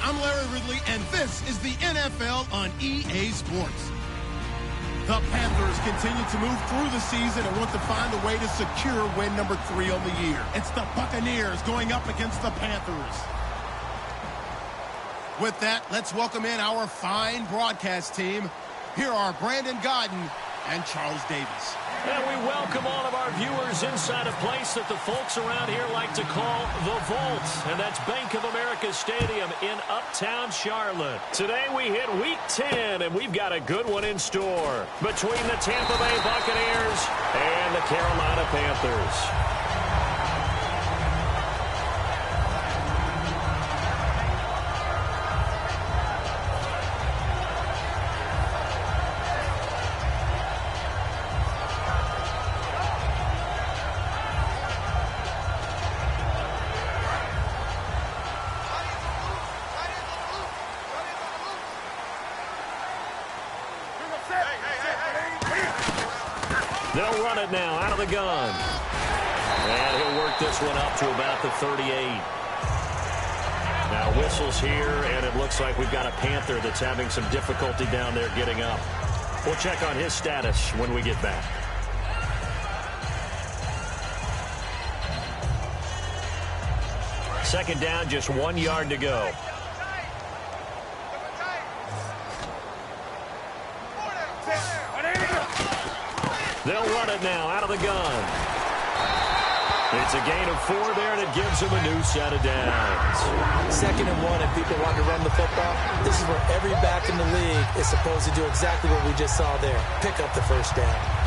I'm Larry Ridley, and this is the NFL on EA Sports. The Panthers continue to move through the season and want to find a way to secure win number 3 on the year. It's the Buccaneers going up against the Panthers. With that, let's welcome in our fine broadcast team. Here are Brandon Godden and Charles Davis. And we welcome all of our viewers inside a place that the folks around here like to call the Vault. And that's Bank of America Stadium in Uptown Charlotte. Today we hit Week 10, and we've got a good one in store between the Tampa Bay Buccaneers and the Carolina Panthers. They'll run it now out of the gun. And he'll work this one up to about the 38. Now whistles here, and it looks like we've got a Panther that's having some difficulty down there getting up. We'll check on his status when we get back. Second down, just 1 yard to go. They'll run it now out of the gun. It's a gain of 4 there, and it gives them a new set of downs. 2nd and 1, and people want to run the football. This is where every back in the league is supposed to do exactly what we just saw there. Pick up the first down.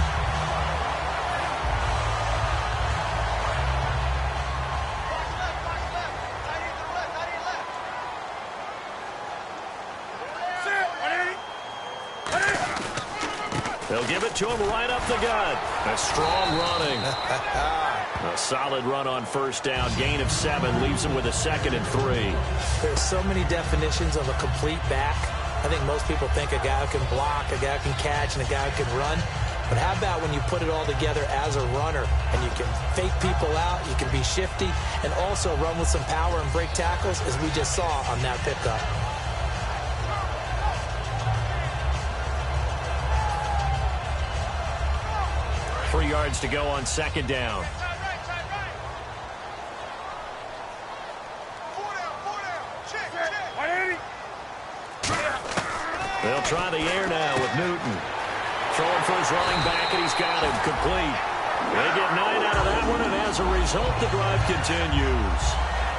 They'll give it to him right up the gut. A strong running. A solid run on first down. Gain of 7 leaves him with a 2nd and 3. There's so many definitions of a complete back. I think most people think a guy who can block, a guy who can catch, and a guy who can run. But how about when you put it all together as a runner and you can fake people out, you can be shifty, and also run with some power and break tackles, as we just saw on that pickup. Three yards to go on second down. They'll try the air now with Newton. Throwing for his running back, and he's got him complete. They get 9 out of that one, and as a result, the drive continues.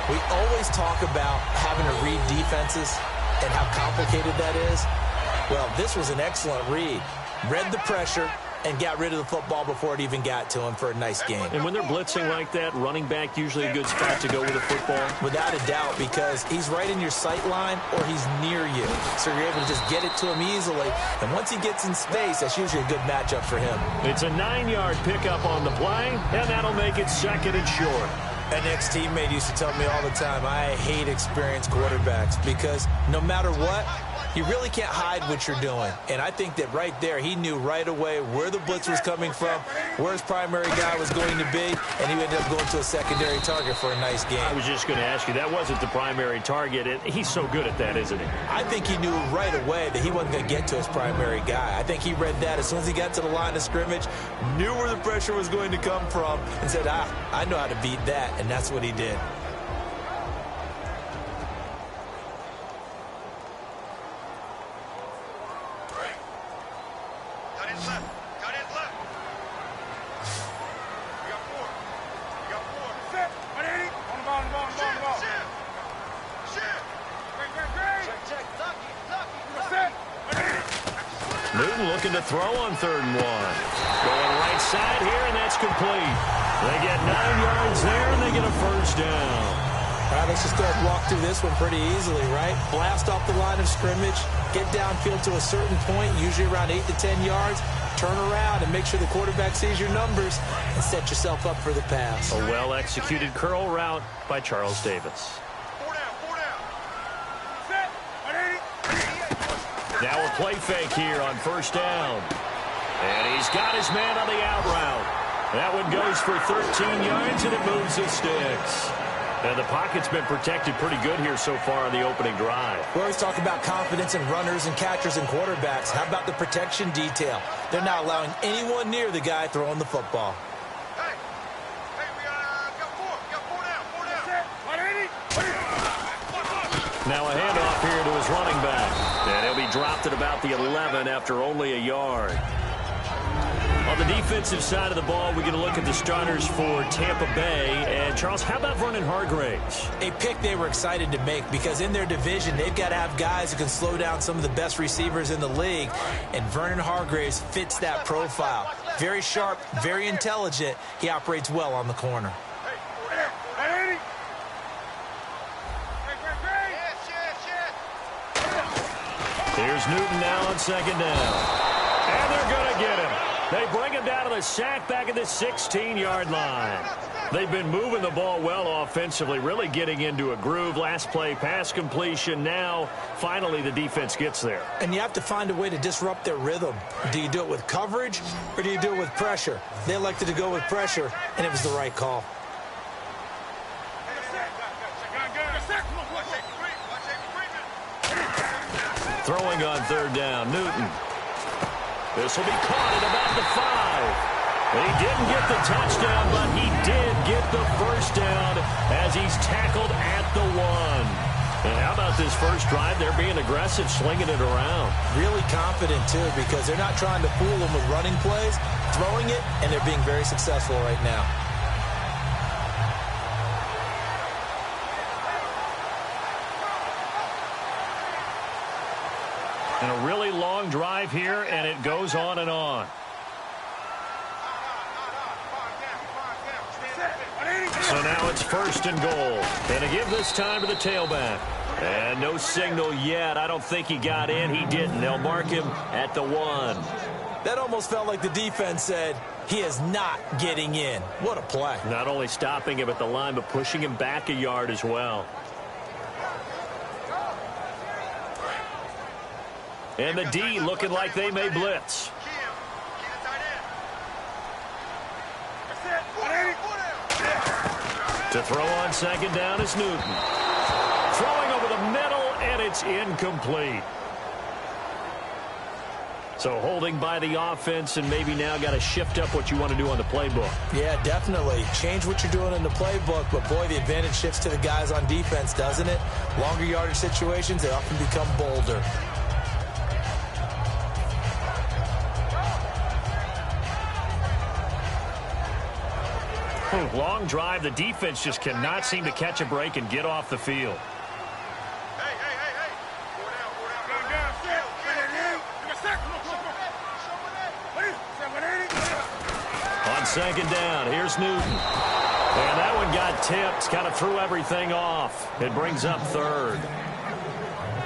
We always talk about having to read defenses and how complicated that is. Well, this was an excellent read. Read the pressure and got rid of the football before it even got to him for a nice game. And when they're blitzing like that, running back usually a good spot to go with the football? Without a doubt, because he's right in your sight line or he's near you. So you're able to just get it to him easily. And once he gets in space, that's usually a good matchup for him. It's a 9-yard pickup on the play, and that'll make it 2nd and short. An ex-teammate used to tell me all the time, I hate experienced quarterbacks because no matter what, you really can't hide what you're doing. And I think that right there, he knew right away where the blitz was coming from, where his primary guy was going to be, and he ended up going to a secondary target for a nice game. I was just going to ask you, that wasn't the primary target. He's so good at that, isn't he? I think he knew right away that he wasn't going to get to his primary guy. I think he read that as soon as he got to the line of scrimmage, knew where the pressure was going to come from, and said, I know how to beat that, and that's what he did. Newton looking to throw on 3rd and 1. Going right side here, and that's complete. They get 9 yards there, and they get a first down. All right, let's just go ahead and walk through this one pretty easily, right? Blast off the line of scrimmage, get downfield to a certain point, usually around 8 to 10 yards, turn around and make sure the quarterback sees your numbers and set yourself up for the pass. A well-executed curl route by Charles Davis. Now a play fake here on first down. And he's got his man on the out route. That one goes for 13 yards, and it moves the sticks. And the pocket's been protected pretty good here so far on the opening drive. We always talk about confidence in runners and catchers and quarterbacks. How about the protection detail? They're not allowing anyone near the guy throwing the football. Hey, we got four down. Now a handoff here to his running back. And he'll be dropped at about the 11 after only a yard. On the defensive side of the ball, we're going to look at the starters for Tampa Bay. And, Charles, how about Vernon Hargreaves? A pick they were excited to make because in their division, they've got to have guys who can slow down some of the best receivers in the league. And Vernon Hargreaves fits that profile. Very sharp, very intelligent. He operates well on the corner. Here's Newton now on second down. And they're going to get him. They bring him down to the sack back at the 16-yard line. They've been moving the ball well offensively, really getting into a groove. Last play, pass completion. Now, finally, the defense gets there. And you have to find a way to disrupt their rhythm. Do you do it with coverage or do you do it with pressure? They elected to go with pressure, and it was the right call. Throwing on third down, Newton. This will be caught at about the 5. He didn't get the touchdown, but he did get the first down as he's tackled at the 1. And how about this first drive? They're being aggressive, slinging it around. Really confident, too, because they're not trying to fool them with running plays, throwing it, and they're being very successful right now. And a really long drive here, and it goes on and on. So now it's first and goal. And to give this time to the tailback. And no signal yet. I don't think he got in. He didn't. They'll mark him at the 1. That almost felt like the defense said, he is not getting in. What a play. Not only stopping him at the line, but pushing him back a yard as well. And the D looking like they may blitz. To throw on second down is Newton. Throwing over the middle, and it's incomplete. So holding by the offense, and maybe now got to shift up what you want to do on the playbook. Yeah, definitely. Change what you're doing in the playbook, but boy, the advantage shifts to the guys on defense, doesn't it? Longer yardage situations, they often become bolder. Long drive. The defense just cannot seem to catch a break and get off the field. Hey. On second down, here's Newton. And that one got tipped, kind of threw everything off. It brings up third.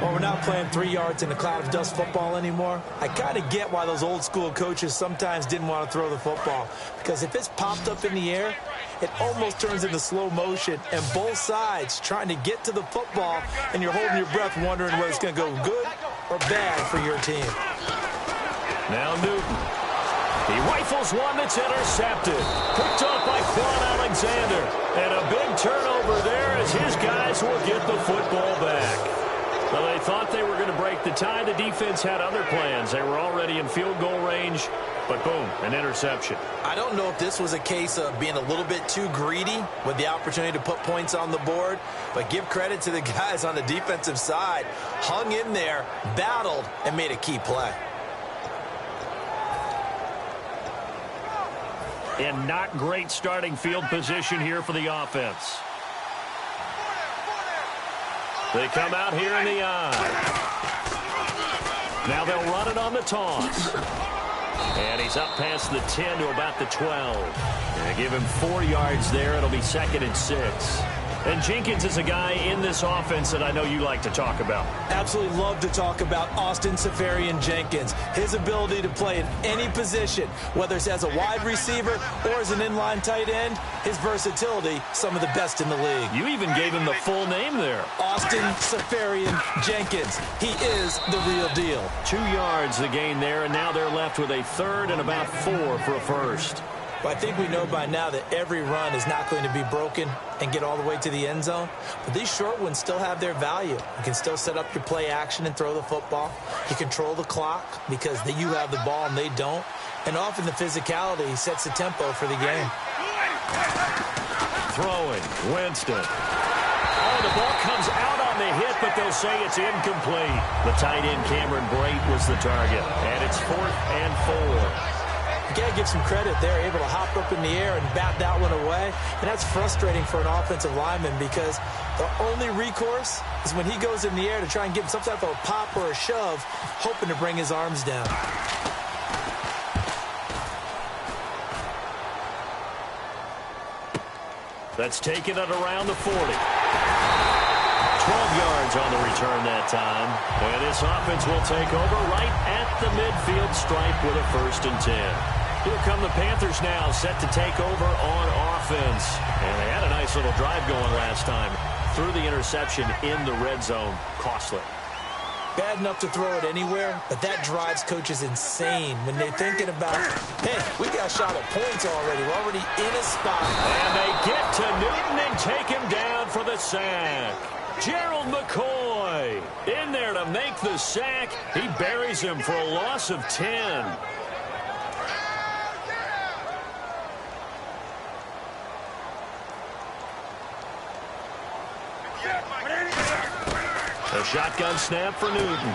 Well, we're not playing 3 yards in a cloud of dust football anymore. I kind of get why those old school coaches sometimes didn't want to throw the football. Because if it's popped up in the air, it almost turns into slow motion. And both sides trying to get to the football, and you're holding your breath wondering whether it's going to go good or bad for your team. Now Newton. He rifles one that's intercepted. Picked up by Quan Alexander. And a big turnover there as his guys will get the football back. Well, they thought they were going to break the tie. The defense had other plans. They were already in field goal range, but boom, an interception. I don't know if this was a case of being a little bit too greedy with the opportunity to put points on the board, but give credit to the guys on the defensive side. Hung in there, battled, and made a key play. And not great starting field position here for the offense. They come out here in the eye. Now they'll run it on the toss. And he's up past the 10 to about the 12. And give him 4 yards there. It'll be second and 6. And Jenkins is a guy in this offense that I know you like to talk about. Absolutely love to talk about Austin Seferian-Jenkins. His ability to play in any position, whether it's as a wide receiver or as an inline tight end, his versatility, some of the best in the league. You even gave him the full name there. Austin Seferian-Jenkins. He is the real deal. 2 yards the gain there, and now they're left with a third and about 4 for a first. Well, I think we know by now that every run is not going to be broken and get all the way to the end zone. But these short ones still have their value. You can still set up your play action and throw the football. You control the clock because you have the ball and they don't. And often the physicality sets the tempo for the game. Throwing, Winston. Oh, the ball comes out on the hit, but they'll say it's incomplete. The tight end, Cameron Brate, was the target. And it's 4th and 4. You got to give some credit. They're able to hop up in the air and bat that one away. And that's frustrating for an offensive lineman because the only recourse is when he goes in the air to try and give some type of a pop or a shove, hoping to bring his arms down. That's taken at around the 40. 12 yards on the return that time. And this offense will take over right at the midfield stripe with a 1st and 10. Here come the Panthers now, set to take over on offense. And they had a nice little drive going last time. Threw the interception in the red zone. Costly. Bad enough to throw it anywhere, but that drives coaches insane when they're thinking about, hey, we got shot at points already. We're already in a spot. And they get to Newton and take him down for the sack. Gerald McCoy in there to make the sack. He buries him for a loss of 10. A shotgun snap for Newton.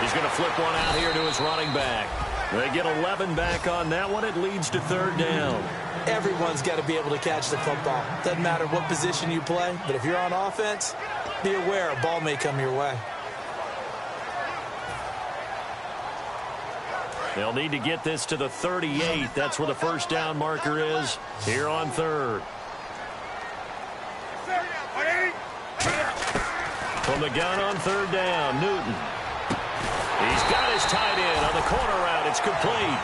He's going to flip one out here to his running back. They get 11 back on that one. It leads to 3rd down. Everyone's got to be able to catch the football. Doesn't matter what position you play, but if you're on offense, be aware a ball may come your way. They'll need to get this to the 38. That's where the 1st down marker is here on 3rd. From the gun on 3rd down, Newton. He's got his tight end on the corner route. It's complete.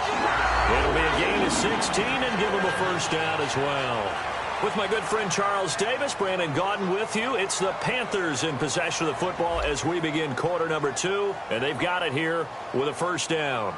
It'll be a gain of 16 and give him a 1st down as well. With my good friend Charles Davis, Brandon Gaudin with you. It's the Panthers in possession of the football as we begin quarter number 2. And they've got it here with a 1st down.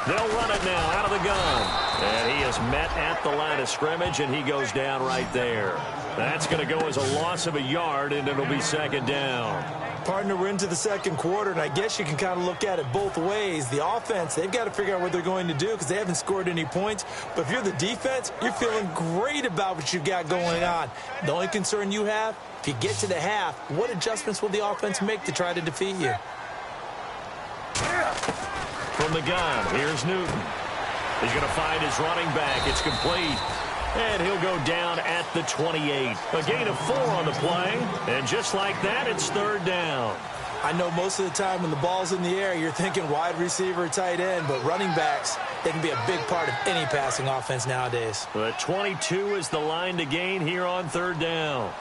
They'll run it now out of the gun. And he is met at the line of scrimmage, and he goes down right there. That's going to go as a loss of a yard, and it'll be 2nd down. Partner, we're into the 2nd quarter, and I guess you can kind of look at it both ways. The offense, they've got to figure out what they're going to do because they haven't scored any points. But if you're the defense, you're feeling great about what you've got going on. The only concern you have, if you get to the half, what adjustments will the offense make to try to defeat you? From the gun, here's Newton. He's going to find his running back. It's complete. And he'll go down at the 28. A gain of 4 on the play. And just like that, it's 3rd down. I know most of the time when the ball's in the air, you're thinking wide receiver, tight end, but running backs, they can be a big part of any passing offense nowadays. The 22 is the line to gain here on 3rd down.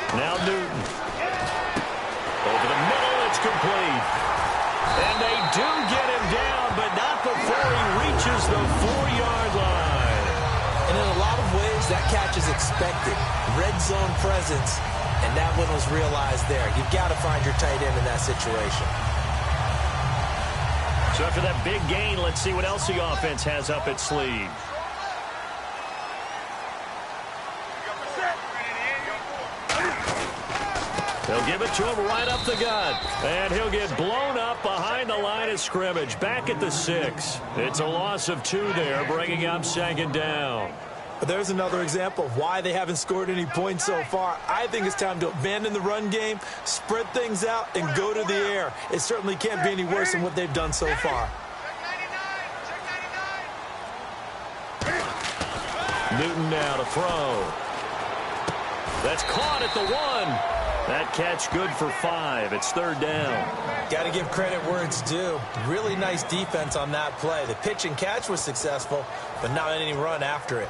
Now Newton. Over the middle, it's complete. And they do get him down, but not before he reaches the 4-yard line. And in a lot of ways, that catch is expected. Red zone presence, and that one was realized there. You've got to find your tight end in that situation. So after that big gain, let's see what else the offense has up its sleeve. They'll give it to him right up the gut. And he'll get blown up behind the line of scrimmage. Back at the 6. It's a loss of 2 there, bringing up 2nd down. But there's another example of why they haven't scored any points so far. I think it's time to abandon the run game, spread things out, and go to the air. It certainly can't be any worse than what they've done so far. Newton now to throw. That's caught at the 1. That catch good for 5. It's 3rd down. Got to give credit where it's due. Really nice defense on that play. The pitch and catch was successful, but not any run after it.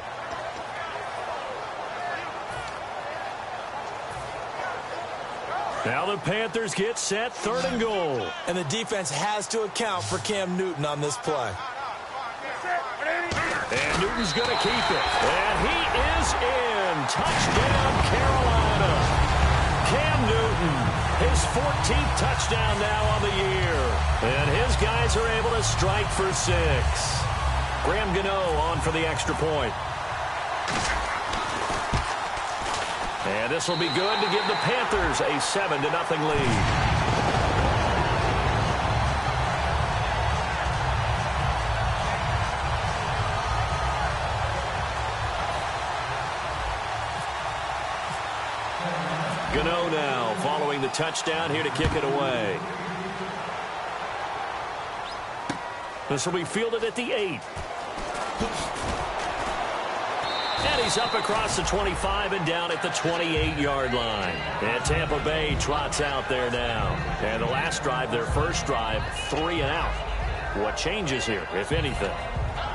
Now the Panthers get set, 3rd and goal. And the defense has to account for Cam Newton on this play. And Newton's going to keep it. And he is in. Touchdown, Carolina. Cam Newton, his 14th touchdown now on the year. And his guys are able to strike for 6. Graham Gano on for the extra point. And this will be good to give the Panthers a 7-0 lead. Gano now following the touchdown here to kick it away. This will be fielded at the 8. And he's up across the 25 and down at the 28-yard line. And Tampa Bay trots out there now. And the last drive, their first drive, 3 and out. What changes here, if anything?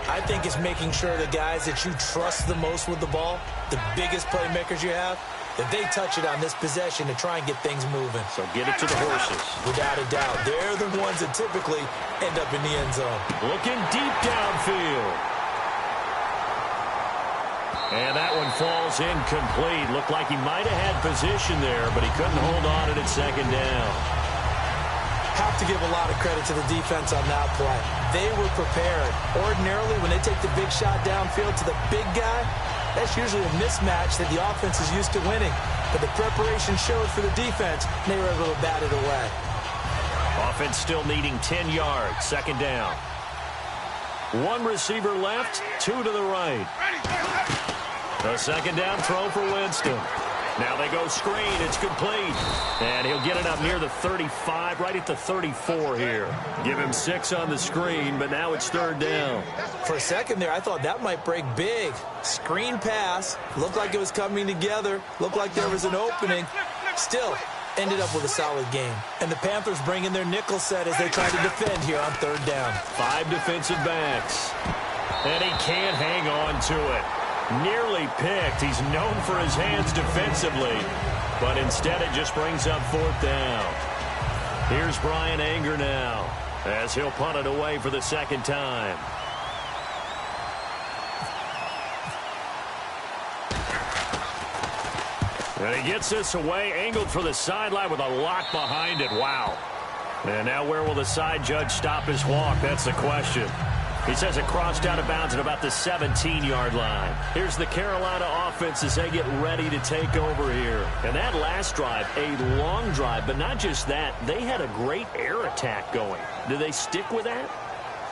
I think it's making sure the guys that you trust the most with the ball, the biggest playmakers you have, that they touch it on this possession to try and get things moving. So get it to the horses. Without a doubt. They're the ones that typically end up in the end zone. Looking deep downfield. And that one falls incomplete. Looked like he might have had position there, but he couldn't hold on at 2nd down. Have to give a lot of credit to the defense on that play. They were prepared. Ordinarily, when they take the big shot downfield to the big guy, that's usually a mismatch that the offense is used to winning. But the preparation showed for the defense, and they were able to bat it away. Offense still needing 10 yards, 2nd down. 1 receiver left, 2 to the right. A 2nd down throw for Winston. Now they go screen. It's complete. And he'll get it up near the 35, right at the 34 here. Give him 6 on the screen, but now it's 3rd down. For a second there, I thought that might break big. Screen pass. Looked like it was coming together. Looked like there was an opening. Still, ended up with a solid game. And the Panthers bring in their nickel set as they try to defend here on 3rd down. 5 defensive backs. And he can't hang on to it. Nearly picked. He's known for his hands defensively, but instead it just brings up 4th down. Here's Brian Anger now as he'll punt it away for the 2nd time. And he gets this away, angled for the sideline with a lot behind it. Wow. And now where will the side judge stop his walk? That's the question. He says it crossed out of bounds at about the 17-yard line. Here's the Carolina offense as they get ready to take over here. And that last drive, a long drive, but not just that. They had a great air attack going. Do they stick with that?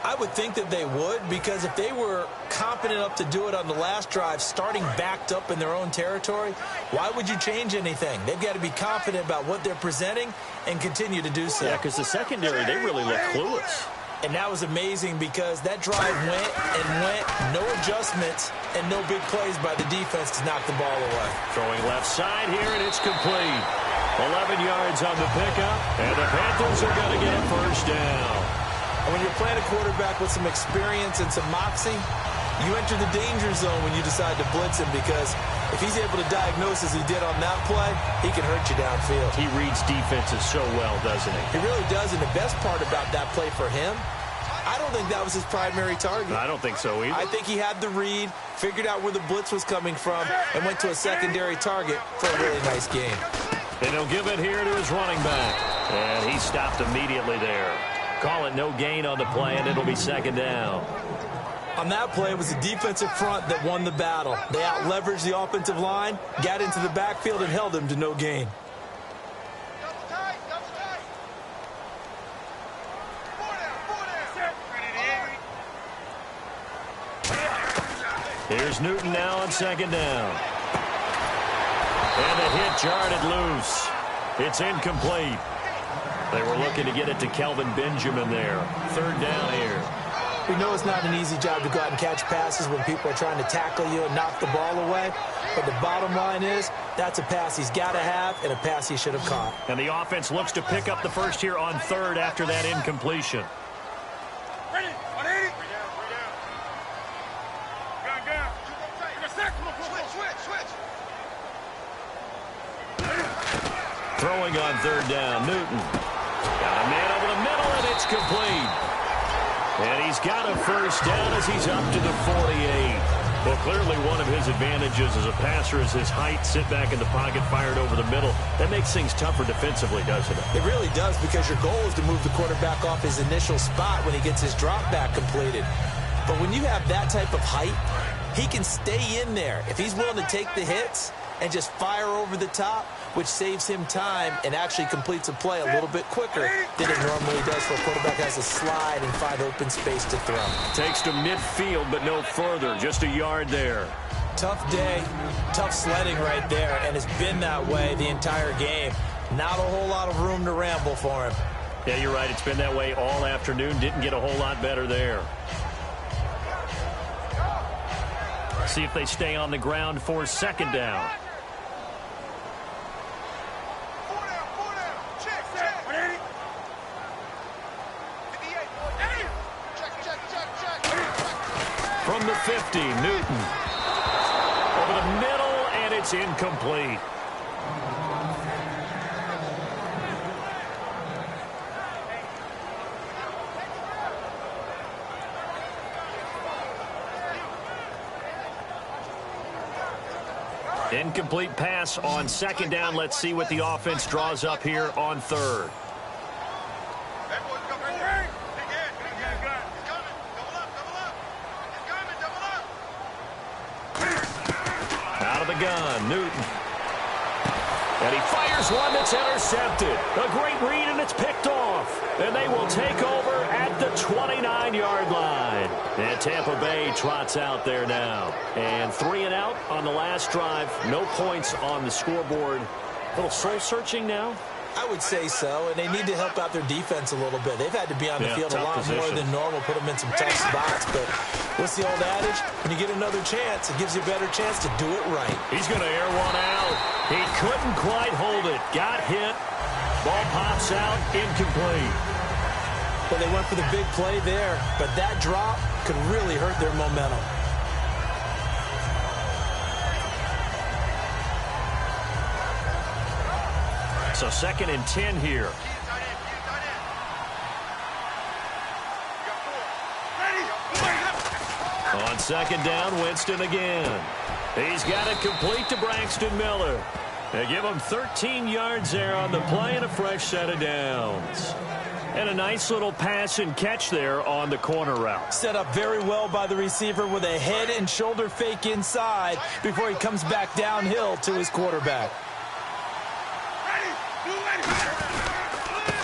I would think that they would, because if they were competent enough to do it on the last drive, starting backed up in their own territory, why would you change anything? They've got to be confident about what they're presenting and continue to do so. Yeah, because the secondary, they really look clueless. And that was amazing because that drive went and went, no adjustments, and no big plays by the defense to knock the ball away. Throwing left side here, and it's complete. 11 yards on the pickup, and the Panthers are going to get a 1st down. And when you're playing a quarterback with some experience and some moxie, you enter the danger zone when you decide to blitz him, because if he's able to diagnose as he did on that play, he can hurt you downfield. He reads defenses so well, doesn't he? He really does, and the best part about that play for him, I don't think that was his primary target. I don't think so either. I think he had the read, figured out where the blitz was coming from, and went to a secondary target for a really nice game. And he'll give it here to his running back. And he stopped immediately there. Call it no gain on the play, and it'll be 2nd down. On that play, it was the defensive front that won the battle. They out-leveraged the offensive line, got into the backfield, and held him to no gain. Here's Newton now on 2nd down. And the hit jarred it loose. It's incomplete. They were looking to get it to Kelvin Benjamin there. 3rd down here. We know it's not an easy job to go out and catch passes when people are trying to tackle you and knock the ball away. But the bottom line is, that's a pass he's got to have and a pass he should have caught. And the offense looks to pick up the 1st here on 3rd after that incompletion. Ready? 180. Gun. Switch. Throwing on third down, Newton. Got a man over the middle, and it's complete. And he's got a first down as he's up to the 48. Well, clearly one of his advantages as a passer is his height, sit back in the pocket, fired over the middle. That makes things tougher defensively, doesn't it? It really does, because your goal is to move the quarterback off his initial spot when he gets his drop back completed. But when you have that type of height, he can stay in there. If he's willing to take the hits and just fire over the top, which saves him time and actually completes a play a little bit quicker than it normally does for a quarterback has to slide and find open space to throw. Takes to midfield, but no further. Just a yard there. Tough day, tough sledding right there, and it's been that way the entire game. Not a whole lot of room to ramble for him. Yeah, you're right. It's been that way all afternoon. Didn't get a whole lot better there. See if they stay on the ground for second down. From the 50, Newton. Over the middle, and it's incomplete. Incomplete pass on second down. Let's see what the offense draws up here on third. Out of the gun, Newton. And he fires one that's intercepted. A great read, and it's picked off. And they will take over at the 29-yard line. And Tampa Bay trots out there now. And 3 and out on the last drive. No points on the scoreboard. A little soul-searching now. I would say so, and they need to help out their defense a little bit. They've had to be on the field a lot more than normal, put them in some tough spots. But what's the old adage? When you get another chance, it gives you a better chance to do it right. He's going to air one out. He couldn't quite hold it. Got hit. Ball pops out. Incomplete. Well, they went for the big play there, but that drop could really hurt their momentum. So 2nd and 10 here. On second down, Winston again. He's got it complete to Braxton Miller. They give him 13 yards there on the play and a fresh set of downs. And a nice little pass and catch there on the corner route. Set up very well by the receiver with a head and shoulder fake inside before he comes back downhill to his quarterback.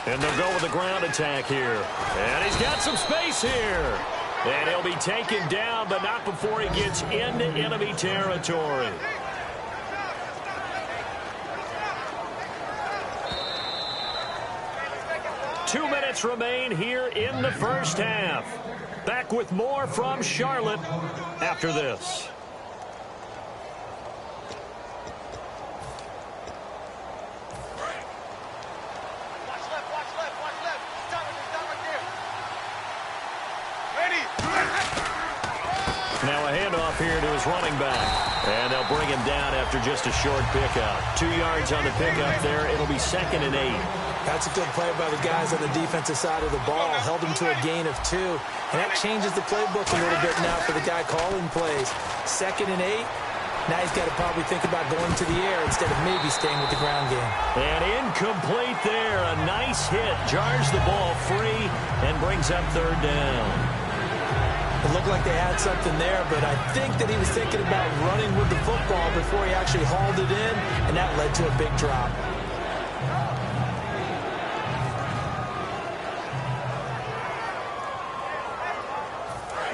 And they'll go with the ground attack here. And he's got some space here. And he'll be taken down, but not before he gets into enemy territory. Two minutes remain here in the first half. Back with more from Charlotte after this. Now a handoff here to his running back. And they'll bring him down after just a short pickup. 2 yards on the pickup there. It'll be 2nd and 8. That's a good play by the guys on the defensive side of the ball. Held him to a gain of 2. And that changes the playbook a little bit now for the guy calling plays. 2nd and 8. Now he's got to probably think about going to the air instead of maybe staying with the ground game. And incomplete there. A nice hit. Jars the ball free and brings up third down. It looked like they had something there, but I think that he was thinking about running with the football before he actually hauled it in, and that led to a big drop.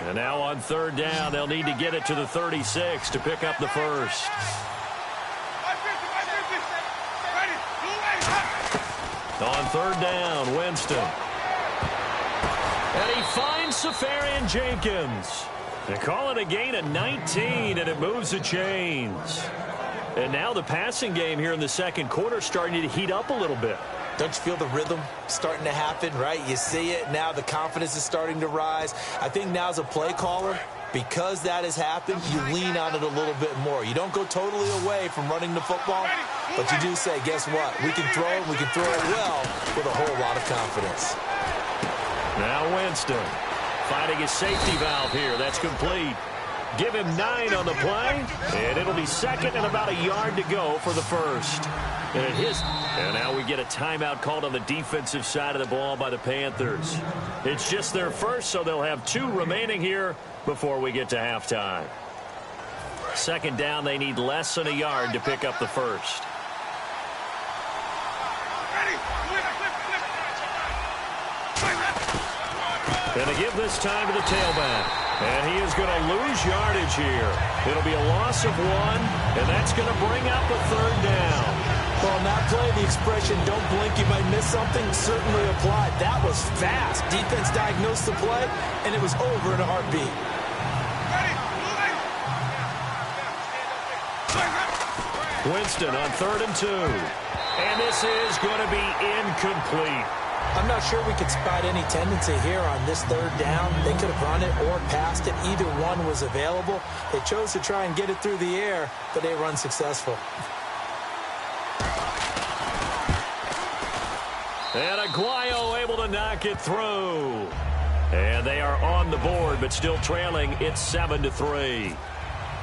And now on third down, they'll need to get it to the 36 to pick up the first. On third down, Winston. And he finds Safarian Jenkins. They call it a gain of 19, and it moves the chains. And now the passing game here in the second quarter starting to heat up a little bit. Don't you feel the rhythm starting to happen, right? You see it. Now the confidence is starting to rise. I think now as a play caller, Because that has happened, you lean on it a little bit more. You don't go totally away from running the football, but you do say, guess what? We can throw it, we can throw it well with a whole lot of confidence. Now Winston finding his safety valve here. That's complete. Give him 9 on the play, and it'll be second and about a yard to go for the first. And now we get a timeout called on the defensive side of the ball by the Panthers. It's just their first, so they'll have 2 remaining here before we get to halftime. Second down, they need less than a yard to pick up the first. And they give this time to the tailback. And he is going to lose yardage here. It'll be a loss of 1, and that's going to bring up a third down. Well, on that play, the expression, don't blink, you might miss something, certainly applied. That was fast. Defense diagnosed the play, and it was over in a heartbeat. Winston on 3rd and 2. And this is going to be incomplete. I'm not sure we could spot any tendency here on this third down. They could have run it or passed it. Either one was available. They chose to try and get it through the air, but they were unsuccessful. And Aguayo able to knock it through. And they are on the board, but still trailing. It's 7-3.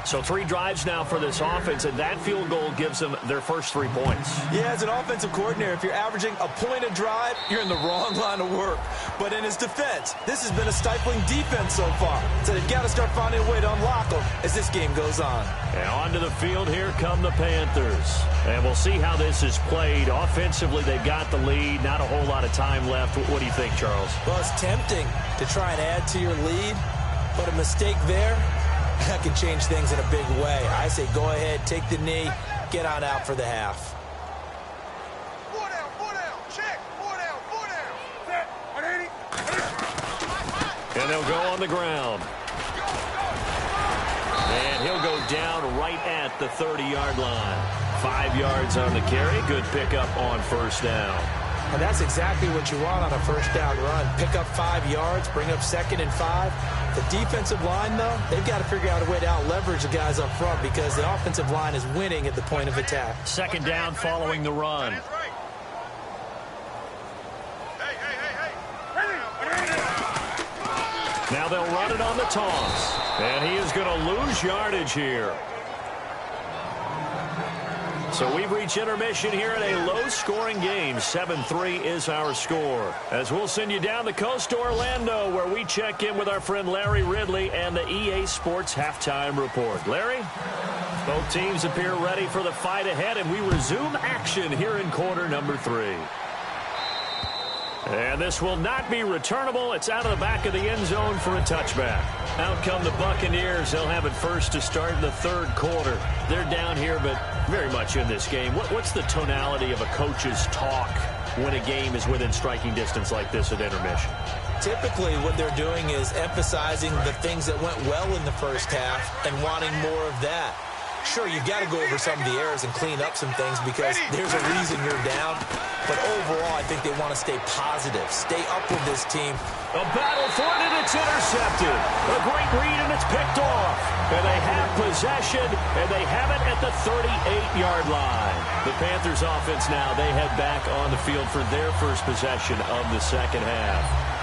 So 3 drives now for this offense, and that field goal gives them their first 3 points. Yeah, as an offensive coordinator, if you're averaging a point a drive, you're in the wrong line of work. But in his defense, this has been a stifling defense so far. So they've got to start finding a way to unlock them as this game goes on. And onto the field, here come the Panthers. And we'll see how this is played. Offensively, they've got the lead. Not a whole lot of time left. What do you think, Charles? Well, it's tempting to try and add to your lead, but a mistake there, that can change things in a big way. I say go ahead, take the knee, get on out for the half. 4 down, check, 4 down. Set, 180. And they'll go on the ground. And he'll go down right at the 30-yard line. 5 yards on the carry. Good pickup on first down. And that's exactly what you want on a first down run. Pick up 5 yards, bring up 2nd and 5. The defensive line, though, they've got to figure out a way to out-leverage the guys up front because the offensive line is winning at the point of attack. Second down following the run. Now they'll run it on the toss. And he is going to lose yardage here. So we've reached intermission here in a low-scoring game. 7-3 is our score. As we'll send you down the coast to Orlando, where we check in with our friend Larry Ridley and the EA Sports Halftime Report. Larry? Both teams appear ready for the fight ahead, and we resume action here in quarter number 3. And this will not be returnable. It's out of the back of the end zone for a touchback. Out come the Buccaneers. They'll have it first to start in the 3rd quarter. They're down here, but very much in this game. What's the tonality of a coach's talk when a game is within striking distance like this at intermission? Typically, what they're doing is emphasizing the things that went well in the first half and wanting more of that. Sure, you've got to go over some of the errors and clean up some things because there's a reason you're down. But overall, I think they want to stay positive, stay up with this team. A battle for it, and it's intercepted. A great read, and it's picked off. And they have possession, and they have it at the 38-yard line. The Panthers offense now, they head back on the field for their first possession of the second half.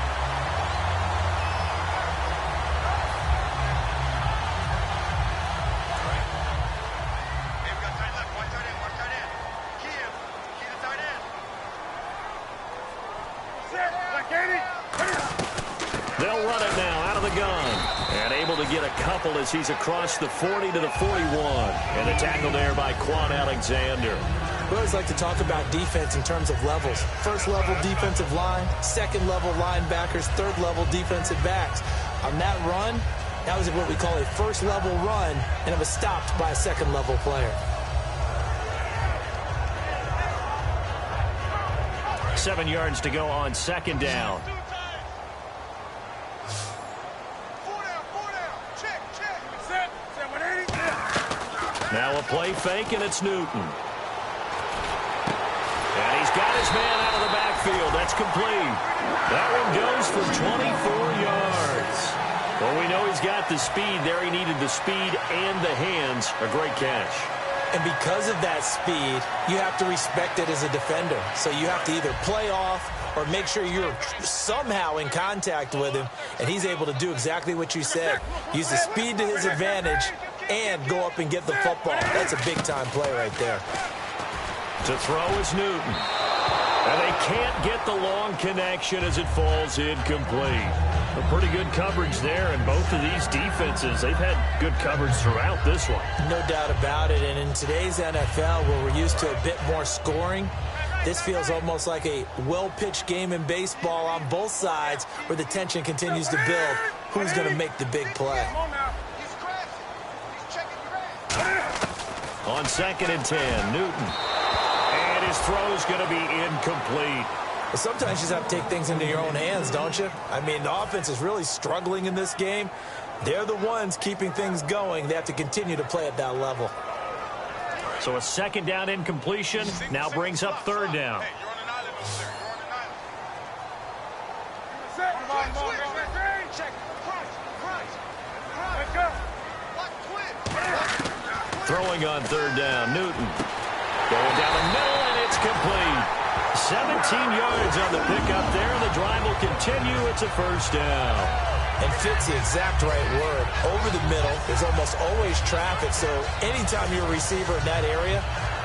They'll run it now out of the gun. And able to get a couple as he's across the 40 to the 41. And a tackle there by Quan Alexander. We always like to talk about defense in terms of levels. First level defensive line, second level linebackers, third level defensive backs. On that run, that was what we call a first level run, and it was stopped by a second level player. 7 yards to go on second down. Now a play fake, and it's Newton. And he's got his man out of the backfield. That's complete. That one goes for 24 yards. Well, And we know he's got the speed there. He needed the speed and the hands. A great catch. And because of that speed, you have to respect it as a defender. So you have to either play off or make sure you're somehow in contact with him, and he's able to do exactly what you said. Use the speed to his advantage and go up and get the football. That's a big-time play right there. To throw is Newton. And they can't get the long connection as it falls incomplete. A pretty good coverage there, and both of these defenses, they've had good coverage throughout this one. No doubt about it, and in today's NFL, where we're used to a bit more scoring, this feels almost like a well-pitched game in baseball on both sides where the tension continues to build. Who's going to make the big play? On 2nd and 10, Newton. And his throw's going to be incomplete. Well, sometimes you just have to take things into your own hands, don't you? I mean, the offense is really struggling in this game. They're the ones keeping things going. They have to continue to play at that level. So a 2nd down incompletion now brings up 3rd down. Throwing on 3rd down, Newton. Going down the middle, and it's complete. 17 yards on the pickup there, and the drive will continue. It's a 1st down. And fits the exact right word. Over the middle, there's almost always traffic, so anytime you're a receiver in that area,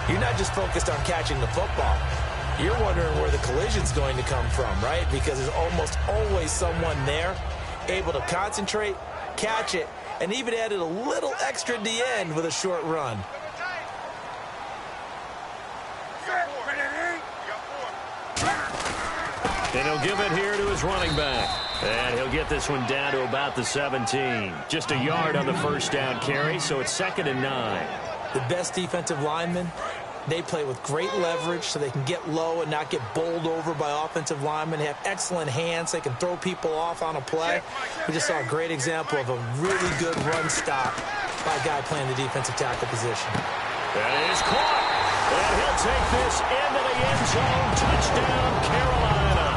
you're not just focused on catching the football. You're wondering where the collision's going to come from, right? Because there's almost always someone there able to concentrate, catch it, and even added a little extra at the end with a short run. And he'll give it here to his running back. And he'll get this one down to about the 17. Just a yard on the 1st down carry, so it's 2nd and 9. The best defensive linemen, they play with great leverage so they can get low and not get bowled over by offensive linemen. They have excellent hands. They can throw people off on a play. We just saw a great example of a really good run stop by a guy playing the defensive tackle position. That is caught. And he'll take this into the end zone. Touchdown, Carolina.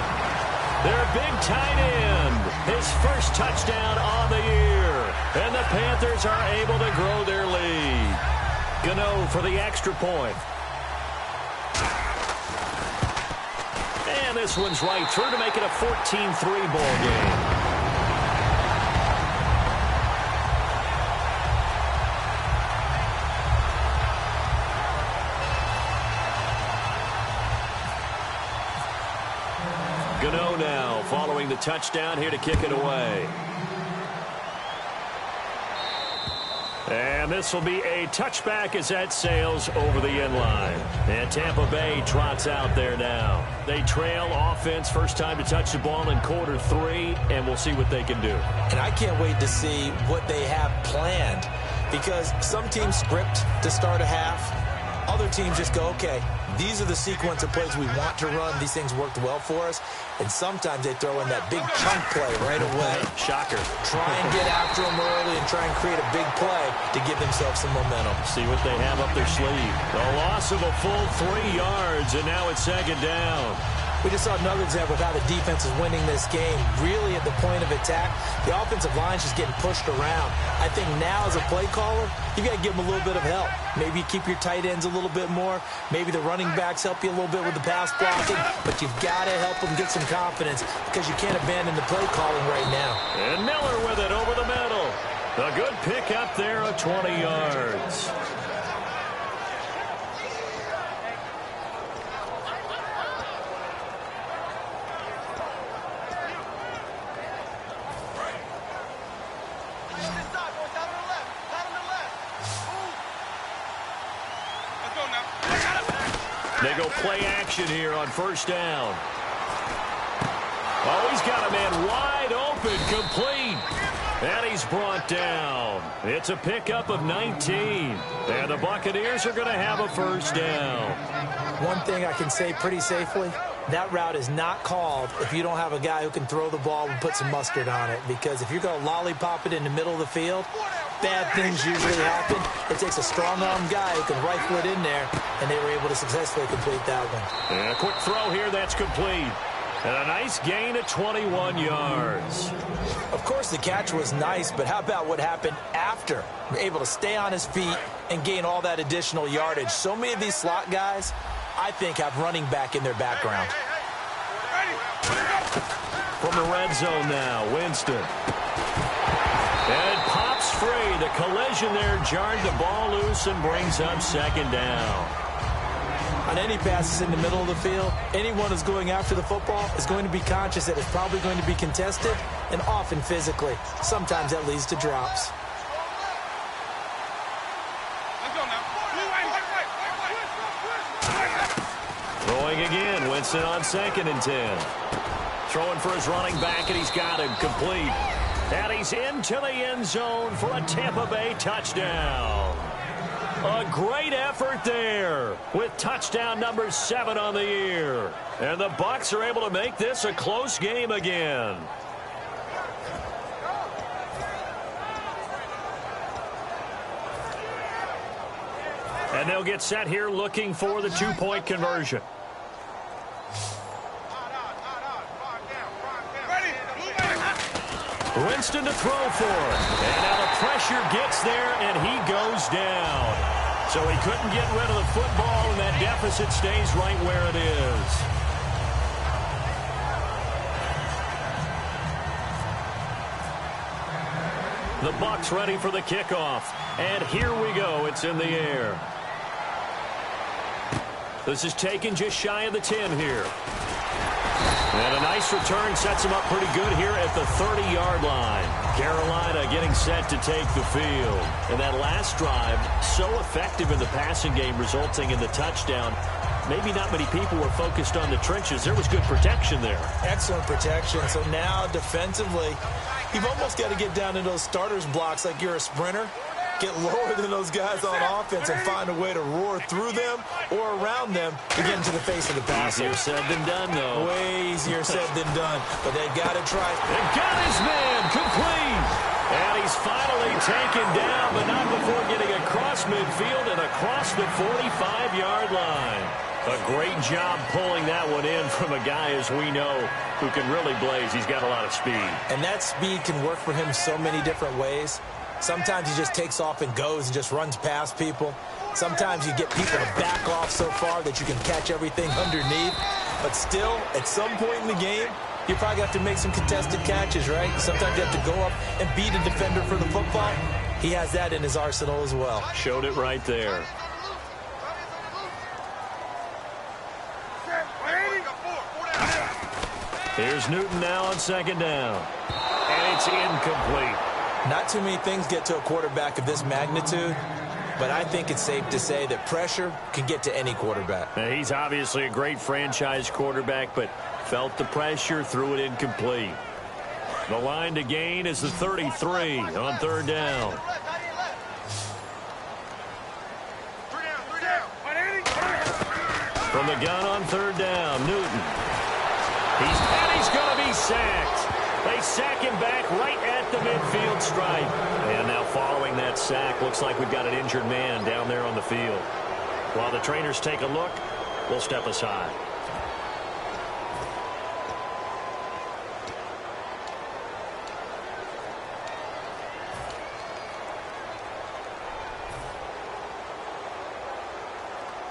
Their big tight end. His first touchdown on the year. And the Panthers are able to grow their lead. Gano for the extra point. And this one's right through to make it a 14-3 ball game. Gano now following the touchdown here to kick it away. And this will be a touchback as that sails over the end line. And Tampa Bay trots out there now. They trail offense, first time to touch the ball in quarter 3, and we'll see what they can do. And I can't wait to see what they have planned, because some teams script to start a half. Other teams just go, okay, these are the sequence of plays we want to run. These things worked well for us. And sometimes they throw in that big chunk play right away. Shocker. Try and get after them early and try and create a big play to give themselves some momentum. See what they have up their sleeve. A loss of a full 3 yards, and now it's 2nd down. We just saw another example of how the defense is winning this game. Really at the point of attack, the offensive line's just getting pushed around. I think now as a play caller, you got to give them a little bit of help. Maybe you keep your tight ends a little bit more. Maybe the running backs help you a little bit with the pass blocking. But you've got to help them get some confidence, because you can't abandon the play calling right now. And Miller with it over the middle. A good pick up there of 20 yards. They go play action here on 1st down. Oh, he's got a man wide open, complete. And he's brought down. It's a pickup of 19. And the Buccaneers are going to have a 1st down. One thing I can say pretty safely, that route is not called if you don't have a guy who can throw the ball and put some mustard on it. Because if you're going to lollipop it in the middle of the field, bad things usually happen. It takes a strong-arm guy who can rifle it in there, and they were able to successfully complete that one. And a quick throw here, that's complete. And a nice gain of 21 yards. Of course, the catch was nice, but how about what happened after? Able to stay on his feet and gain all that additional yardage. So many of these slot guys, I think, have running back in their background. From the red zone now, Winston. And it pops free. The collision there jarred the ball loose and brings up second down. On any passes in the middle of the field, anyone who's going after the football is going to be conscious that it's probably going to be contested, and often physically. Sometimes that leads to drops. Throwing again, Winston on 2nd and 10. Throwing for his running back, and he's got him complete. And he's into the end zone for a Tampa Bay touchdown. A great effort there with touchdown number 7 on the year. And the Bucs are able to make this a close game again. And they'll get set here looking for the 2-point conversion. Winston to throw for it. And now the pressure gets there, and he goes down. So he couldn't get rid of the football, and that deficit stays right where it is. The Bucs ready for the kickoff. And here we go. It's in the air. This is taken just shy of the 10 here. And a nice return sets him up pretty good here at the 30-yard line. Carolina getting set to take the field. And that last drive, so effective in the passing game, resulting in the touchdown. Maybe not many people were focused on the trenches. There was good protection there. Excellent protection. So now defensively, you've almost got to get down in those starters blocks like you're a sprinter. Get lower than those guys on offense and find a way to roar through them or around them to get into the face of the passer. Easier said than done, though. Way easier said than done, but they've got to try. They've got his man complete. And he's finally taken down, but not before getting across midfield and across the 45-yard line. A great job pulling that one in from a guy, as we know, who can really blaze. He's got a lot of speed. And that speed can work for him so many different ways. Sometimes he just takes off and goes and just runs past people. Sometimes you get people to back off so far that you can catch everything underneath. But still, at some point in the game, you probably have to make some contested catches, right? Sometimes you have to go up and beat a defender for the football. He has that in his arsenal as well. Showed it right there. Here's Newton now on 2nd down. And it's incomplete. Not too many things get to a quarterback of this magnitude, but I think it's safe to say that pressure can get to any quarterback. Now, he's obviously a great franchise quarterback, but felt the pressure, threw it incomplete. The line to gain is the 33 on 3rd down. From the gun on 3rd down, Newton. He's going to be sacked. They sack him back right at the midfield stripe. And now following that sack, looks like we've got an injured man down there on the field. While the trainers take a look, we'll step aside.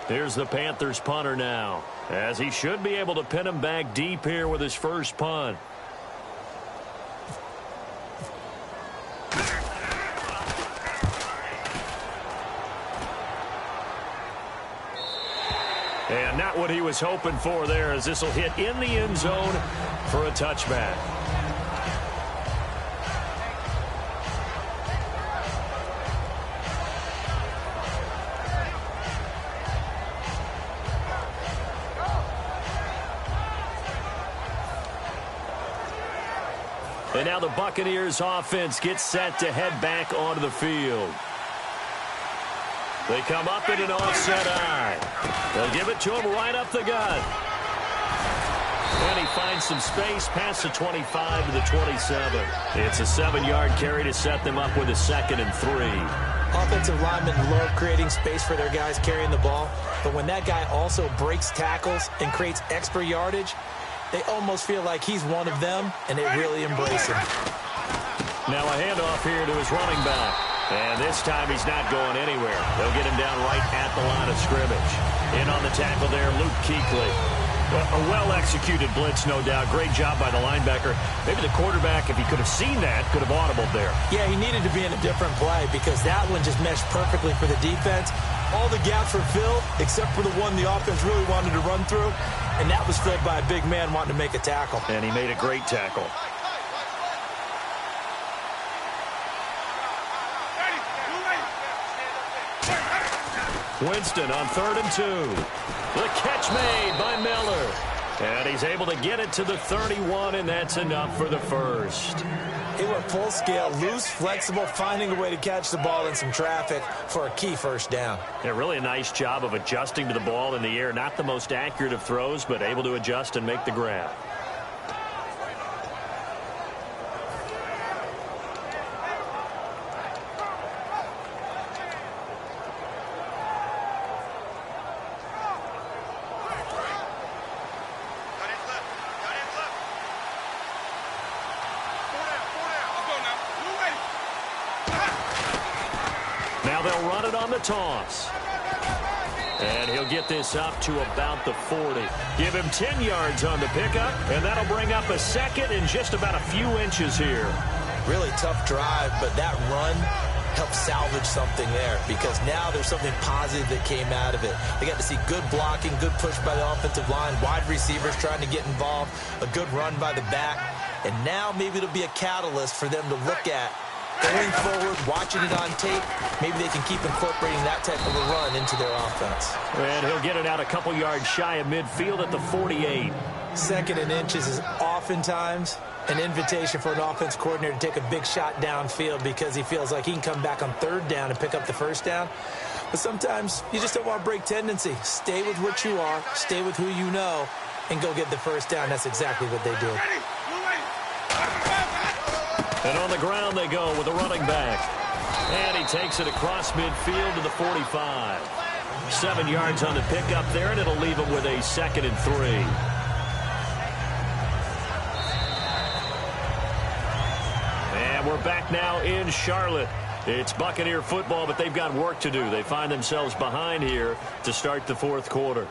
Here's the Panthers punter now, as he should be able to pin him back deep here with his first punt. And not what he was hoping for there, as this will hit in the end zone for a touchback. And now the Buccaneers offense gets set to head back onto the field. They come up in an offset eye. They'll give it to him right up the gut. And he finds some space past the 25 to the 27. It's a 7-yard carry to set them up with a 2nd and 3. Offensive linemen love creating space for their guys carrying the ball. But when that guy also breaks tackles and creates extra yardage, they almost feel like he's one of them, and they really embrace him. Now a handoff here to his running back. And this time he's not going anywhere. They'll get him down right at the line of scrimmage. In on the tackle there, Luke Kuechly. A well-executed blitz, no doubt. Great job by the linebacker. Maybe the quarterback, if he could have seen that, could have audibled there. Yeah, he needed to be in a different play because that one just meshed perfectly for the defense. All the gaps were filled except for the one the offense really wanted to run through, and that was filled by a big man wanting to make a tackle. And he made a great tackle. Winston on 3rd and 2. The catch made by Miller. And he's able to get it to the 31, and that's enough for the first. He went full scale, loose, flexible, finding a way to catch the ball in some traffic for a key first down. Yeah, really a nice job of adjusting to the ball in the air. Not the most accurate of throws, but able to adjust and make the grab. They'll run it on the toss. And he'll get this up to about the 40. Give him 10 yards on the pickup, and that'll bring up a second in just about a few inches here. Really tough drive, but that run helped salvage something there because now there's something positive that came out of it. They got to see good blocking, good push by the offensive line, wide receivers trying to get involved, a good run by the back, and now maybe it'll be a catalyst for them to look at going forward, watching it on tape. Maybe they can keep incorporating that type of a run into their offense. And he'll get it out a couple yards shy of midfield at the 48. 2nd and inches is oftentimes an invitation for an offense coordinator to take a big shot downfield because he feels like he can come back on 3rd down and pick up the first down. But sometimes you just don't want to break tendency. Stay with what you are, stay with who you know, and go get the first down. That's exactly what they did. And on the ground they go with a running back. And he takes it across midfield to the 45. 7 yards on the pickup there, and it'll leave him with a 2nd and 3. And we're back now in Charlotte. It's Buccaneer football, but they've got work to do. They find themselves behind here to start the 4th quarter.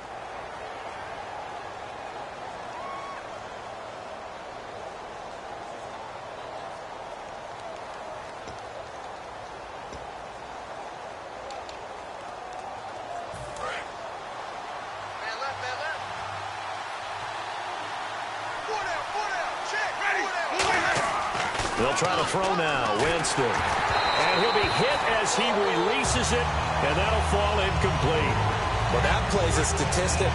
They'll try to throw now. Winston. And he'll be hit as he releases it, and that'll fall incomplete. Well, that plays a statistic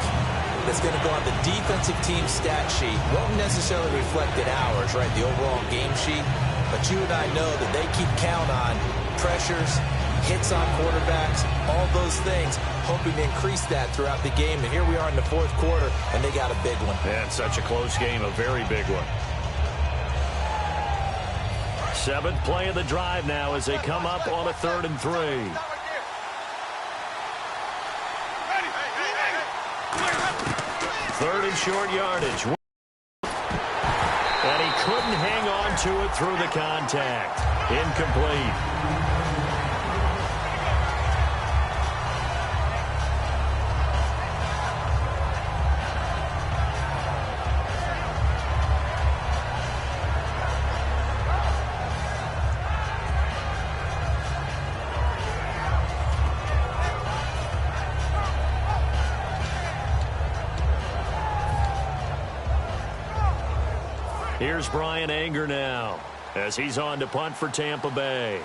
that's going to go on the defensive team stat sheet. Won't necessarily reflect in ours, right, the overall game sheet. But you and I know that they keep count on pressures, hits on quarterbacks, all those things, hoping to increase that throughout the game. And here we are in the 4th quarter, and they got a big one. Yeah, it's such a close game, a very big one. 7th play of the drive now as they come up on a 3rd and 3. 3rd and short yardage. And he couldn't hang on to it through the contact. Incomplete. Here's Brian Anger now as he's on to punt for Tampa Bay.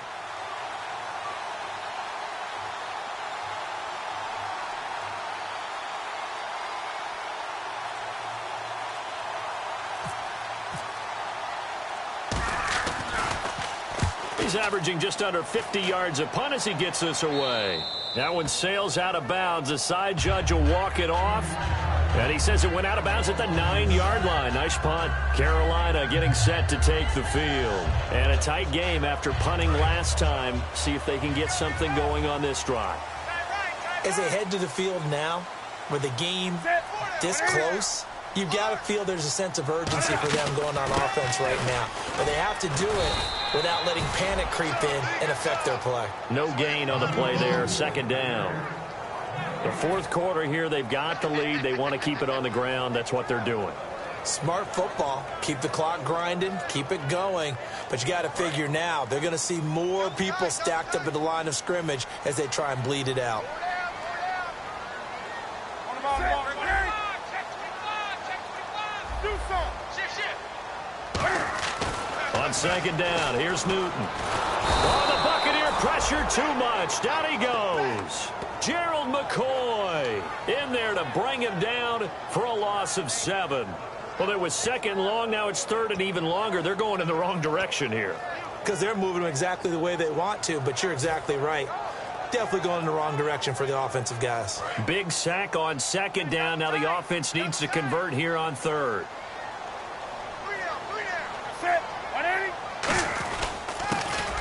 He's averaging just under 50 yards a punt as he gets this away. That one sails out of bounds. The side judge will walk it off. And he says it went out of bounds at the 9-yard line. Nice punt. Carolina getting set to take the field. And a tight game after punting last time. See if they can get something going on this drive. As they head to the field now, with the game this close, You've got to feel there's a sense of urgency for them going on offense right now. But they have to do it without letting panic creep in and affect their play. No gain on the play there, second down. The fourth quarter here, they've got the lead. They want to keep it on the ground. That's what they're doing. Smart football. Keep the clock grinding. Keep it going. But you got to figure now, they're going to see more people stacked up at the line of scrimmage as they try and bleed it out. On second down, here's Newton. Oh, the Buccaneer pressure too much. Down he goes. Gerald McCoy in there to bring him down for a loss of 7. Well, it was second long. Now it's third and even longer. They're going in the wrong direction here. Because they're moving them exactly the way they want to, but you're exactly right. Definitely going in the wrong direction for the offensive guys. Big sack on second down. Now the offense needs to convert here on third.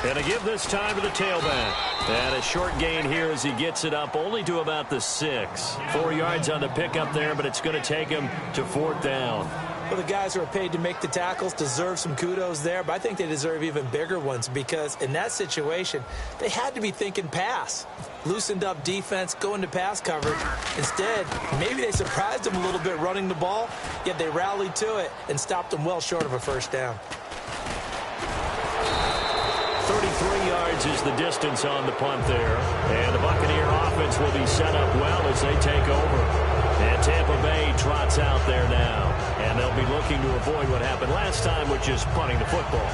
And to give this time to the tailback. And a short gain here as he gets it up only to about the 6. 4 yards on the pickup there, but it's going to take him to fourth down. Well, the guys who are paid to make the tackles deserve some kudos there, but I think they deserve even bigger ones because in that situation, they had to be thinking pass. Loosened up defense, going to pass coverage. Instead, maybe they surprised them a little bit running the ball, yet they rallied to it and stopped them well short of a first down. 33 yards is the distance on the punt there. And the Buccaneer offense will be set up well as they take over. And Tampa Bay trots out there now. And they'll be looking to avoid what happened last time, which is punting the football.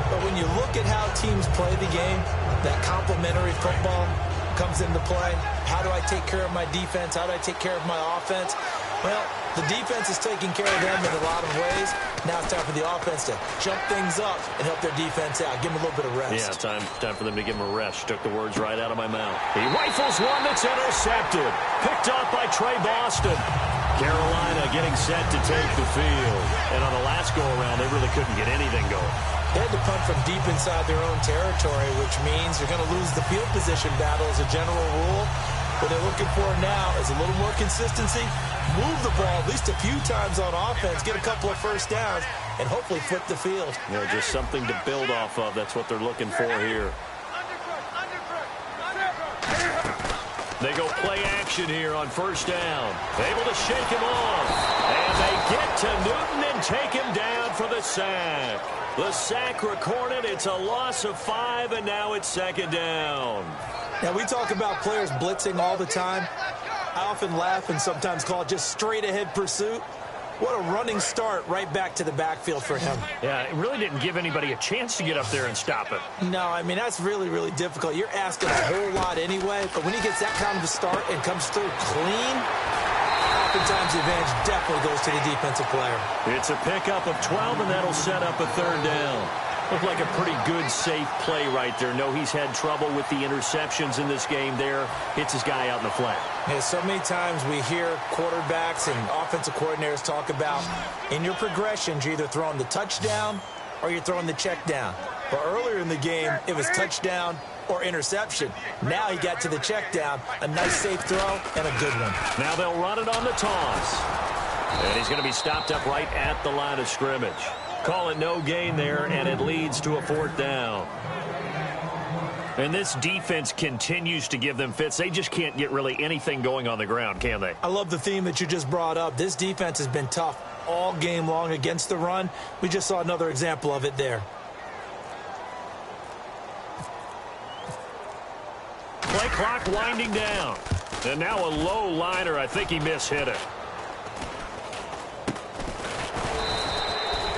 But when you look at how teams play the game, that complementary football comes into play. How do I take care of my defense? How do I take care of my offense? Well, the defense is taking care of them in a lot of ways. Now it's time for the offense to jump things up and help their defense out. Give them a little bit of rest. Yeah, time for them to give them a rest. Took the words right out of my mouth. He rifles one that's intercepted. Picked off by Trey Boston. Carolina getting set to take the field. And on the last go-around, they really couldn't get anything going. They had to punt from deep inside their own territory, which means you're going to lose the field position battle as a general rule. What they're looking for now is a little more consistency, move the ball at least a few times on offense, get a couple of first downs, and hopefully flip the field. You know, just something to build off of. That's what they're looking for here. They go play action here on first down. Able to shake him off. And they get to Newton and take him down for the sack. The sack recorded. It's a loss of 5, and now it's second down. Now, we talk about players blitzing all the time. I often laugh and sometimes call it just straight-ahead pursuit. What a running start right back to the backfield for him. Yeah, it really didn't give anybody a chance to get up there and stop it. No, I mean, that's really, really difficult. You're asking a whole lot anyway, but when he gets that kind of a start and comes through clean, oftentimes the advantage definitely goes to the defensive player. It's a pickup of 12, and that'll set up a third down. Looked like a pretty good, safe play right there. No, he's had trouble with the interceptions in this game there. Hits his guy out in the flat. Yeah, so many times we hear quarterbacks and offensive coordinators talk about in your progressions, you're either throwing the touchdown or you're throwing the check down. But earlier in the game, it was touchdown or interception. Now he got to the check down, a nice safe throw, and a good one. Now they'll run it on the toss. And he's going to be stopped up right at the line of scrimmage. Call it no gain there, and it leads to a fourth down. And this defense continues to give them fits. They just can't get really anything going on the ground, can they? I love the theme that you just brought up. This defense has been tough all game long against the run. We just saw another example of it there. Play clock winding down. And now a low liner. I think he mishit it.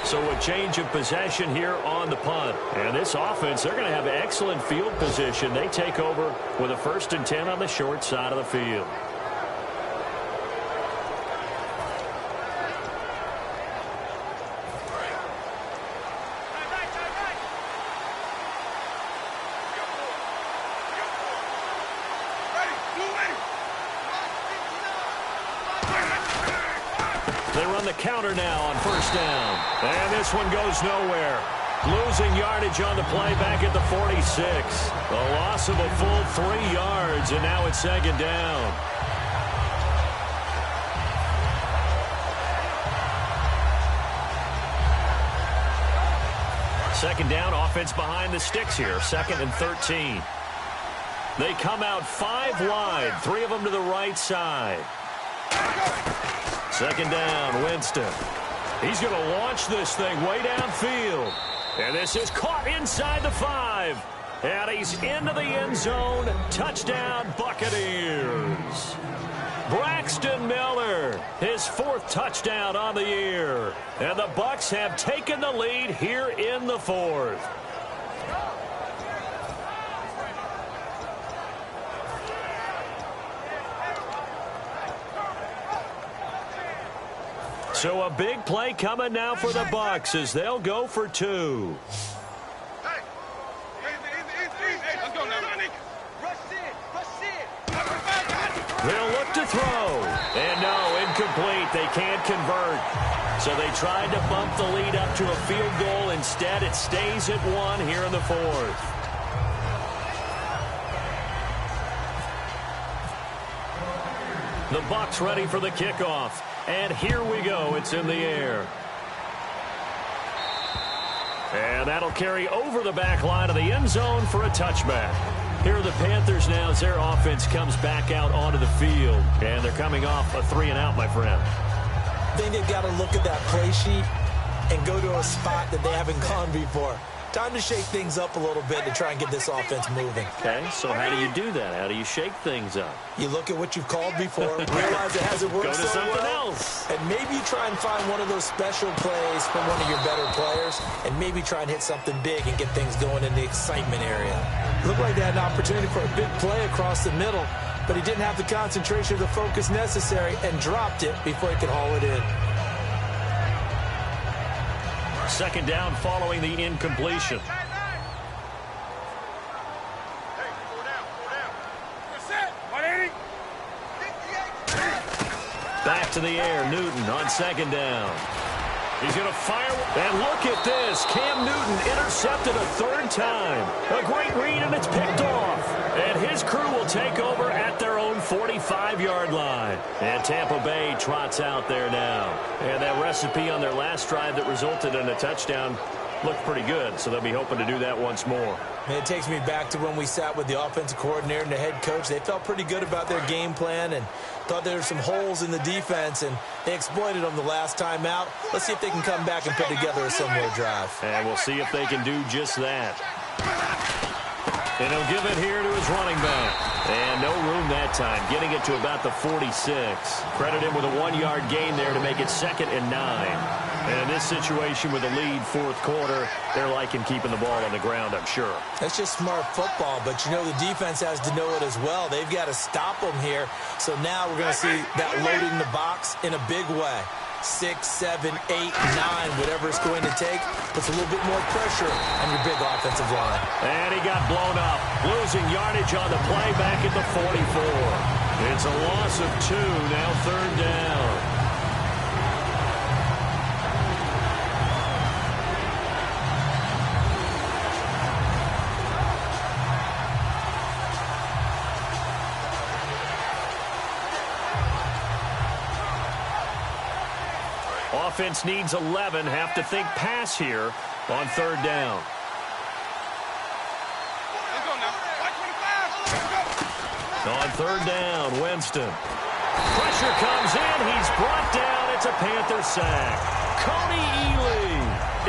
So a change of possession here on the punt. And this offense, they're going to have excellent field position. They take over with a 1st and 10 on the short side of the field. They run the counter now on first down. And this one goes nowhere. Losing yardage on the play back at the 46. A loss of a full 3 yards, and now it's second down. Second down, offense behind the sticks here. 2nd and 13. They come out 5 wide, 3 of them to the right side. Second down, Winston. He's going to launch this thing way downfield. And this is caught inside the 5. And he's into the end zone. Touchdown, Buccaneers. Braxton Miller, his 4th touchdown on the year. And the Bucs have taken the lead here in the 4th. So a big play coming now for the Bucs as they'll go for 2. They'll look to throw. And no, incomplete. They can't convert. So they tried to bump the lead up to a field goal. Instead, it stays at 1 here in the 4th. The Bucs ready for the kickoff. And here we go. It's in the air. And that'll carry over the back line of the end zone for a touchback. Here are the Panthers now as their offense comes back out onto the field. And they're coming off a 3-and-out, my friend. I think they've got to look at that play sheet and go to a spot that they haven't gone before. Time to shake things up a little bit to try and get this offense moving. Okay, so how do you do that? How do you shake things up? You look at what you've called before, realize it hasn't worked Go to so something well, else. and maybe try and find one of those special plays from one of your better players, and maybe try and hit something big and get things going in the excitement area. Looked like they had an opportunity for a big play across the middle, but he didn't have the concentration or the focus necessary and dropped it before he could haul it in. Second down following the incompletion. Back to the air, Newton on second down. He's going to fire. And look at this. Cam Newton intercepted a 3rd time. A great read, and it's picked off. And his crew will take over at their own 45-yard line. And Tampa Bay trots out there now. And that recipe on their last drive that resulted in a touchdown looked pretty good, so they'll be hoping to do that once more. And it takes me back to when we sat with the offensive coordinator and the head coach. They felt pretty good about their game plan and thought there were some holes in the defense, and they exploited them the last time out. Let's see if they can come back and put together a similar drive. And we'll see if they can do just that. And he'll give it here to his running back. And no room that time, getting it to about the 46. Credit him with a 1-yard gain there to make it 2nd and 9. And in this situation with a lead 4th quarter, they're liking keeping the ball on the ground, I'm sure. That's just smart football, but you know the defense has to know it as well. They've got to stop them here. So now we're going to see that loading the box in a big way. 6, 7, 8, 9, whatever it's going to take, puts a little bit more pressure on your big offensive line. And he got blown up, losing yardage on the play back at the 44. It's a loss of 2, now 3rd down. Offense needs 11. Have to think pass here on 3rd down. On 3rd down, Winston. Pressure comes in. He's brought down. It's a Panther sack. Coney Ely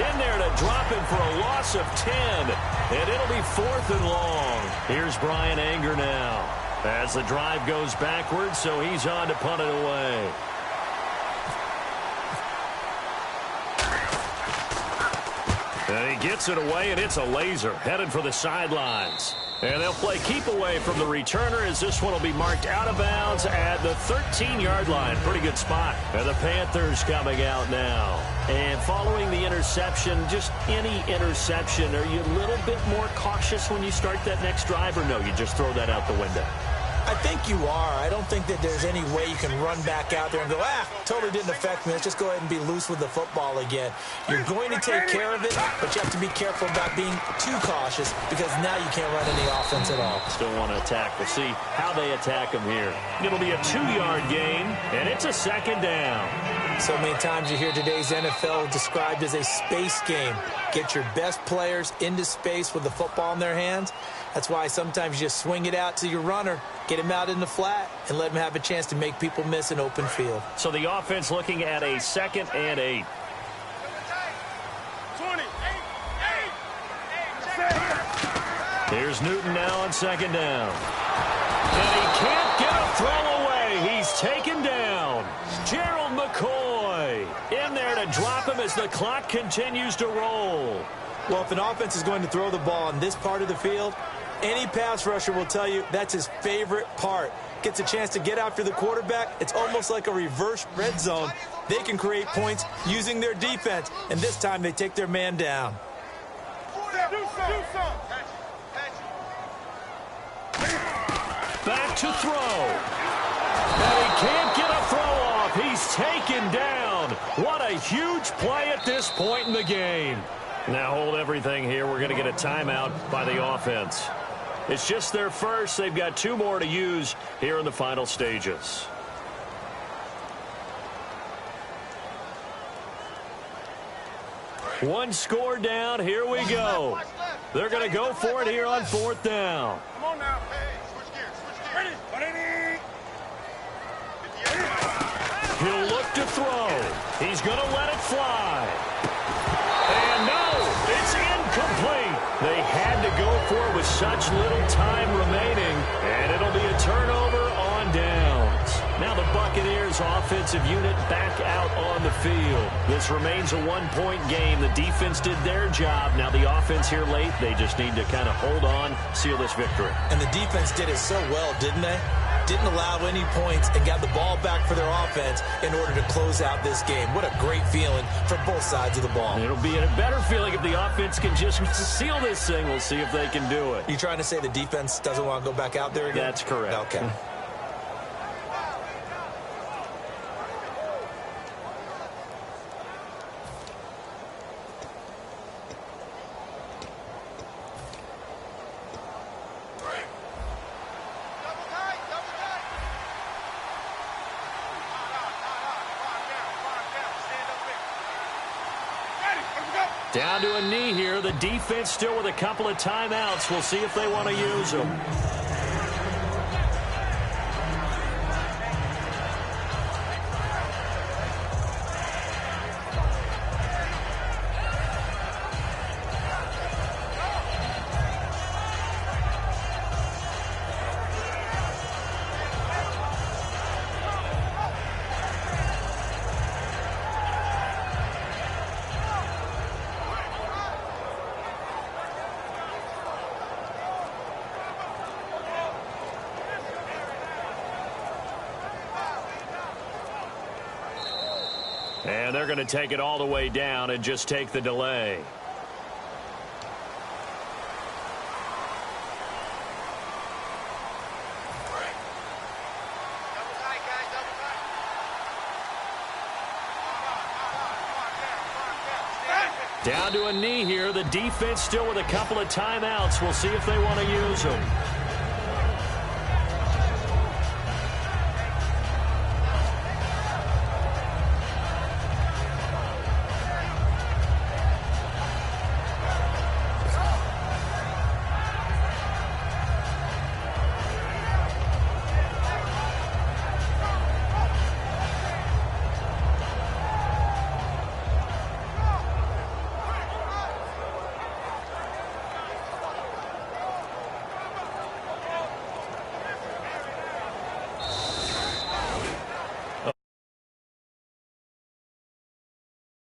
in there to drop him for a loss of 10. And it'll be 4th and long. Here's Brian Anger now as the drive goes backwards, so he's on to punt it away. And he gets it away, and it's a laser headed for the sidelines. And they'll play keep away from the returner as this one will be marked out of bounds at the 13-yard line. Pretty good spot. And the Panthers coming out now. And following the interception, just any interception, are you a little bit more cautious when you start that next drive, or no, you just throw that out the window? I think you are. I don't think that there's any way you can run back out there and go, totally didn't affect me. Let's just go ahead and be loose with the football again. You're going to take care of it, but you have to be careful about being too cautious because now you can't run any offense at all. Still want to attack. We'll see how they attack them here. It'll be a 2-yard gain, and it's a 2nd down. So many times you hear today's NFL described as a space game. Get your best players into space with the football in their hands. That's why sometimes you just swing it out to your runner, get him out in the flat, and let him have a chance to make people miss an open field. So the offense looking at a 2nd and 8. 20. Here's Newton now on 2nd down. And he can't get a throw away. He's taken down. Gerald McCoy in there to drop him as the clock continues to roll. Well, if an offense is going to throw the ball in this part of the field, any pass rusher will tell you that's his favorite part. Gets a chance to get after the quarterback. It's almost like a reverse red zone. They can create points using their defense, and this time they take their man down. Back to throw. And he can't get a throw off. He's taken down. What a huge play at this point in the game. Now hold everything here. We're going to get a timeout by the offense. It's just their first. They've got 2 more to use here in the final stages. One score down. Here we go. They're going to go for it here on 4th down. Come on now. Hey, switch gears. Ready? He'll look to throw. He's going to let it fly. And no, it's incomplete. They had to go for it with such little time remaining, and it'll be a turnover on downs. Now the Buccaneers offensive unit back out on the field. This remains a 1-point game. The defense did their job. Now the offense here late, they just need to kind of hold on, seal this victory. And the defense did it so well, didn't they? Didn't allow any points and got the ball back for their offense in order to close out this game. What a great feeling for both sides of the ball. It'll be a better feeling if the offense can just seal this thing. We'll see if they can do it. You trying to say the defense doesn't want to go back out there again? That's correct. Okay. Down to a knee here. The defense still with a couple of timeouts. We'll see if they want to use them. And they're going to take it all the way down and just take the delay. Down to a knee here. The defense still with a couple of timeouts. We'll see if they want to use them.